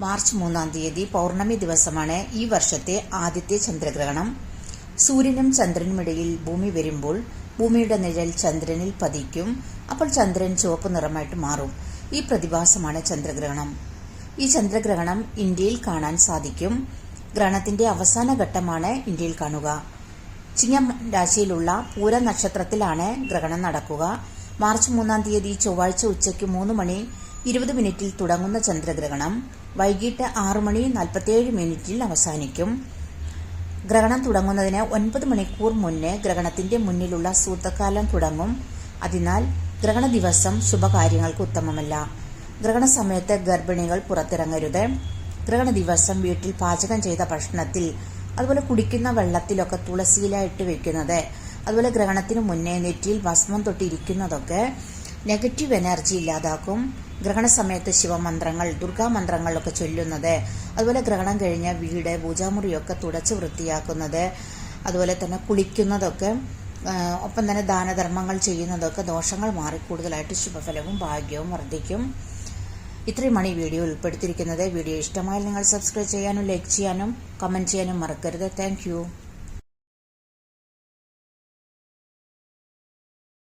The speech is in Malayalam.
മാർച്ച് 3-ാം തീയതി പൗർണമി ദിവസമാണ് ഈ വർഷത്തെ ആദ്യത്തെ ചന്ദ്രഗ്രഹണം. സൂര്യനും ചന്ദ്രനുമിടയിൽ ഭൂമി വരുമ്പോൾ ഭൂമിയുടെ നിഴൽ ചന്ദ്രനിൽ പതിക്കും. അപ്പോൾ ചന്ദ്രൻ ചുവപ്പ് നിറമായിട്ട് മാറും. ഈ പ്രതിഭാസമാണ് ചന്ദ്രഗ്രഹണം. ഈ ചന്ദ്രഗ്രഹണം ഇന്ത്യയിൽ കാണാൻ സാധിക്കും. ഗ്രഹണത്തിന്റെ അവസാന ഘട്ടമാണ് ഇന്ത്യയിൽ കാണുക. ചിങ്ങം രാശിയിലുള്ള പൂര നക്ഷത്രത്തിലാണ് ഗ്രഹണം നടക്കുക. മാർച്ച് 3-ാം തീയതി ചൊവ്വാഴ്ച ഉച്ചയ്ക്ക് 3:20 തുടങ്ങുന്ന ചന്ദ്രഗ്രഹണം വൈകിട്ട് 6:47 അവസാനിക്കും. ഗ്രഹണം തുടങ്ങുന്നതിന് 9 മണിക്കൂർ മുന്നേ ഗ്രഹണത്തിന്റെ മുന്നിലുള്ള സൂതകാലം തുടങ്ങും. അതിനാൽ ഗ്രഹണ ദിവസം ശുഭകാര്യങ്ങൾക്ക് ഉത്തമമല്ല. ഗ്രഹണ സമയത്ത് ഗർഭിണികൾ പുറത്തിറങ്ങരുത്. ഗ്രഹണ ദിവസം വീട്ടിൽ പാചകം ചെയ്ത ഭക്ഷണത്തിൽ, അതുപോലെ കുടിക്കുന്ന വെള്ളത്തിലൊക്കെ തുളസിയില ഇട്ട് വെക്കുന്നത്, അതുപോലെ ഗ്രഹണത്തിന് മുന്നേ നെറ്റിയിൽ ഭസ്മം തൊട്ടിരിക്കുന്നതൊക്കെ നെഗറ്റീവ് എനർജി ഇല്ലാതാക്കും. ഗ്രഹണ സമയത്ത് ശിവമന്ത്രങ്ങൾ, ദുർഗാമന്ത്രങ്ങളൊക്കെ ചൊല്ലുന്നത്, അതുപോലെ ഗ്രഹണം കഴിഞ്ഞ വീട്, പൂജാമുറിയൊക്കെ തുടച്ച് വൃത്തിയാക്കുന്നത്, അതുപോലെ തന്നെ കുളിക്കുന്നതൊക്കെ, ഒപ്പം തന്നെ ദാനധർമ്മങ്ങൾ ചെയ്യുന്നതൊക്കെ ദോഷങ്ങൾ മാറി കൂടുതലായിട്ട് ശുഭഫലവും ഭാഗ്യവും വർദ്ധിക്കും. ഇത്രയുമാണ് ഈ വീഡിയോ ഉൾപ്പെടുത്തിയിരിക്കുന്നത്. വീഡിയോ ഇഷ്ടമായാൽ നിങ്ങൾ സബ്സ്ക്രൈബ് ചെയ്യാനും ലൈക്ക് ചെയ്യാനും കമന്റ് ചെയ്യാനും മറക്കരുത്. Thank you.